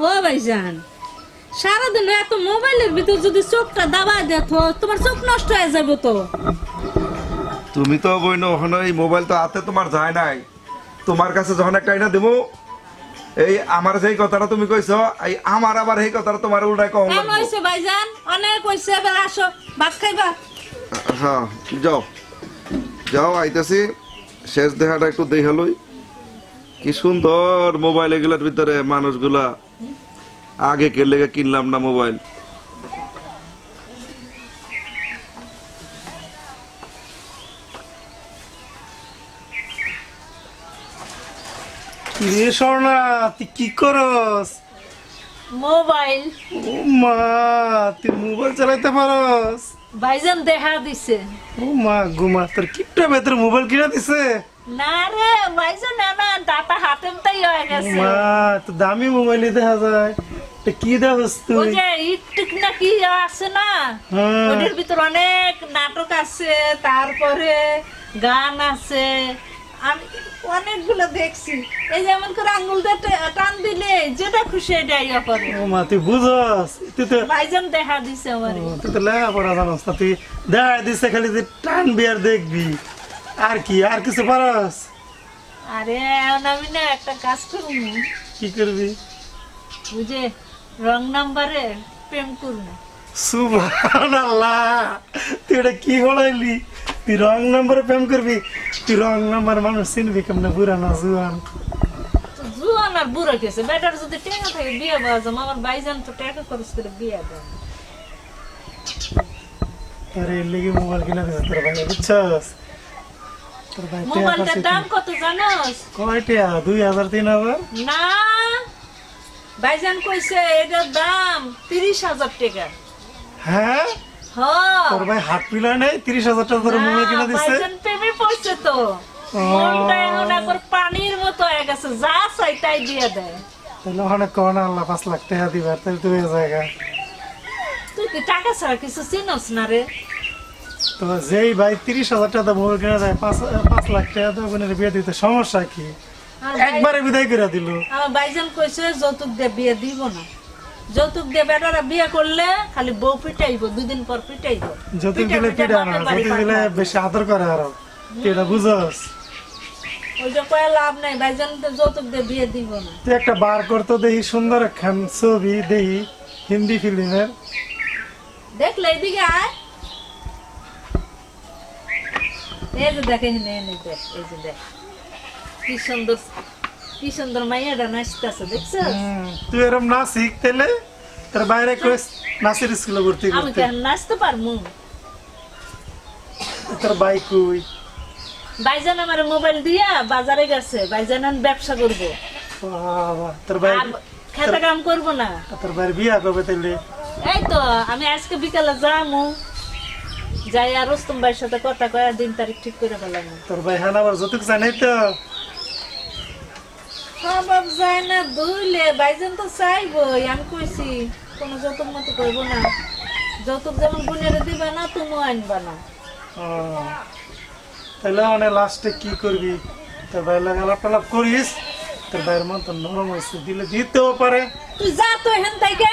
ও ভাইজান সারাদিন এত মোবাইলের ভিতর যদি চোখটা দাবায় দেখো তোমার চোখ নষ্ট হয়ে যাবে তো। তুমি তো বইন ওখানে এই মোবাইল তো হাতে তোমার যায় নাই, তোমার কাছে যখন একটা আইনা দেবো এই আমার যেই কথাটা তুমি কইছো এই আমার আবার এই কথাটা তোমার উল্টায় কম কেন হইছে ভাইজান? অনেক হইছে, এবার আসো ভাত খাইবা। হ্যাঁ যাও যাও আইতেছি, শেষ দেখাটা একটু দেখালই। কি সুন্দর মোবাইল এগুলোর ভিতরে মানুষগুলা, আগে কে লেগে কিনলাম না মোবাইল। রে স্বর্ণা তুই কি করস? মোবাইল। ও মা তুই মোবাইল চালাইতে পারস? ভাইজান দেখা দিছে। ও মা গুমা তোর কিপটা ভেতর মোবাইল কিনা দিছে? না রে ভাইজান, না না দাতা হাতেম তাই হয়ে গেছে। মা তো দামি মোবাইল দেখা যায়, এটা কি দেখস ওই তুই? যে ইটিক না কি আছে না, হ্যাঁ। ওদের ভিতর অনেক নাটক আছে, তারপরে গান আছে, আমি অনেকগুলো দেখছি। এই যেমন করে আঙ্গুল দিয়ে টান দিলে যেটা খুশি এটা ইয়া করে। ও মা তুই বুঝস? তুই তো ভাইজান দেখা দিছে আমারে। তুই তো লেখাপড়া জানস না, তুই দেখা দিচ্ছে খালি তুই টানবি আর দেখবি, আর কি আর কিছু পারস? আরে এখন আমি না একটা কাজ করবো, কি করবি? বুঝে রং নাম্বারে প্রেম করবো। সুবহানাল্লাহ, তুই এটা কি বলাইলি? তুই রং নাম্বারে প্রেম করবি? তুই রং নাম্বার মানুষ চিনবি কেমনে, বুড়া না জুয়ান? জুয়ান আর বুড়া গেছে, বেটার যদি টাকা থাকে বিয়ে পাওয়া যাবে। আমার ভাইজান তো টাকা খরচ করে বিয়ে দেয়। আরে এর লেগে মোবাইল কিনা দিছে তোর ভাই, বুঝছস? তোর ভাই মোবাইলটার দাম কত জানোস? কয়টা? 2000 3000? না ভাইজান কইছে এটার দাম 30,000 টাকা। হ্যাঁ হ্যাঁ তোর ভাই হাত পিলা নেই, 30,000 টাকা তোর মোবাইল কিনা দিছে? ভাইজান প্রেমে পড়ছে তো, মনটা এখন একবার পানির মতো হয়ে গেছে, যা চাই তাই দিয়ে দেয়। তাহলে ওখানে কোন আল্লাহ 5 লাখ টাকা দিবার, তাহলে তুই এই জায়গা তুই কি টাকা ছাড়া কিছু চিনস না রে? তো যেই ভাই 30,000 টাকা মোবাইল কিনা দেয়, 5 লাখ টাকা তো বোনের বিয়ে দিতে সমস্যা কি? আর ভাই- একবারে বিদায় করে দিল। আমার ভাইজান কইছে যৌতুক দিয়ে বিয়ে দিব না, যৌতুক দিয়ে বেটারা বিয়ে করলে খালি বউ পিটাইব, 2 দিন পর পিটাইব। যৌতুক দিলে পিঠা না, যৌতুক দিলে বেশি আদর করে আরো, তুই এটা বুঝস? ওইটা কয়ে লাভ নাই, ভাইজান তো যৌতুক দিয়ে বিয়ে দিব না। তুই একটা বার করতো দেখি সুন্দর একখান ছবি দেখি হিন্দি ফিল্মের। দেখলে এদিকে আয়, এই যে দেখে এনে এনে দেখ, এই যে দেখ কি সুন্দর, কি সুন্দর মাইয়াটা নাচতেছে, দেখছো? তুই এরম না শিখ তাইলে তোর বাইরে কইস নাচের স্কুলে ভর্তি আমি করতে। কেন নাচতে পারবো? তোর ভাই কই? ভাইজান আমার মোবাইল দিয়া বাজারে গেছে, ভাইজান এখন ব্যবসা করবো, বাবা, তোর ভাই আর খেতে কাম করবো না। তোর ভাইয়ের বিয়া কবে তাইলে? এই তো আমি আজকে বিকালে যামু, যাই আর রুস্তম ভাইয়ের সাথে কথা কয়ে দিন তারিখ ঠিক করে ফেলাম। তোর ভাই হান আবার যৌতুক চাই নাই তো? স্বভাব যায় না দুইলে, ভাইজান তো চাইবই, আমি কইছি কোনো যৌতুক মতো করবো না, যৌতুক যেমন বোনের দিবা না তুমিও আনবা না। ও, তাইলে মানে লাস্টে কি করবি? তোর ভাই লাগে আলাপ টালাপ করিস, তোর ভাইয়ের মন তো নরম হয়েছে, দিলে দিতেও পারে। তুই যা তো এখান থেকে,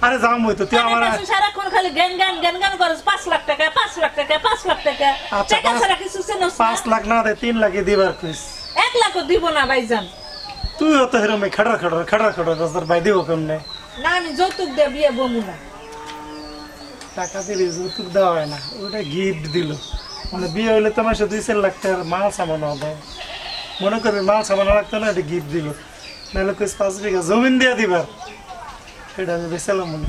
আরে যাম হইতো তুই আমার। সারাক্ষণ খালি জ্ঞান জ্ঞান জ্ঞান জ্ঞান করিস, 5 লাখ টাকা 5 লাখ টাকা 5 লাখ টাকা, আচ্ছা, টাকা ছাড়া কিছু চেনস না। 5 লাখ না দে 3 লাখে দিবার কইস। 1 লাখও দিব না ভাইজান। তুইও তো হেরম খাড়া তোর ভাই দিব কেমনে? না আমি যৌতুক দিয়ে বিয়ে বমু না। টাকা দিলি যৌতুক দেওয়া হয় না, ওটা গিফট দিল। মানে বিয়ে হইলে তোমার সে 2-4 লাখ টাকার মাল সামান হবে, মনে করবি মাল সামান রাখতো না, এটা গিফট দিল। নাহলে কইস 5 বিঘা জমিন দিয়ে দিবার, এটা আমি বেচালাম মনে।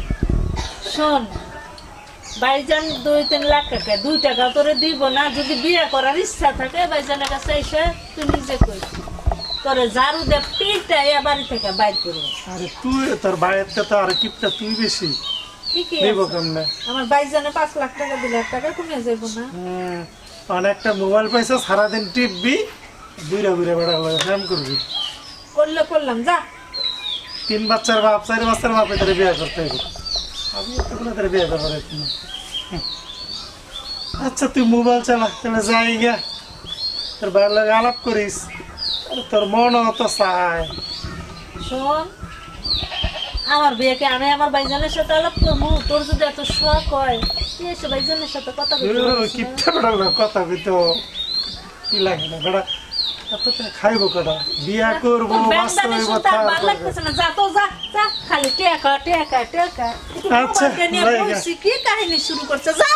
শোন ভাইজান 2-3 লাখ টাকা 2 টাকা তোরে দিব না, যদি বিয়ে করার ইচ্ছা থাকে ভাইজানের কাছে এসে তুই নিজে কই তোরে ঝাড়ু দে পিঠটা এ বাড়ি থেকে বাইর করবো। আরে তুই তোর ভাইয়ের তো আর কিপটা তুই বেশি ঠিকই দিব আছে। কেমনে? আমার ভাইজানে 5 লাখ টাকা দিলে 1 টাকা কমে যাইব না? অনেকটা মোবাইল পয়সা সারাদিন টিপবি, বুড়া বেড়া লাগে ফ্যাম করবি। করলাম যা। 3 বাচ্চার বাপ 4 বাচ্চার বাপে তোর বিয়ে করতে হবে, আমি এতগুলো তোর বিয়ে করবো না। আচ্ছা তুই মোবাইল চালা, তাহলে যাই গা, তোর ভাইয়ের লাগে আলাপ করিস, তোর মনও তো চায়। শোন আমার বিয়েকে আমি আমার ভাইজানের সাথে আলাপ করবো, তোর যদি এত শখ হয় তুই এসে ভাইজানের সাথে কথা বলতে পারিস না? কিপটা বেটা কথা কইতো কি লাগে না বেটা, এত টাকা খাইবো কটা, বিয়া করবো তোর বাচ্চা ব্যাংকানে হইবো শুনতে আর তারপরে। ভালো লাগতেছে না, যা তো যা যা, খালি টেকা টেকা টেকা। আচ্ছা, নিয়ে যাই গে। বলছি কি কাহিনী শুরু করছে, যা।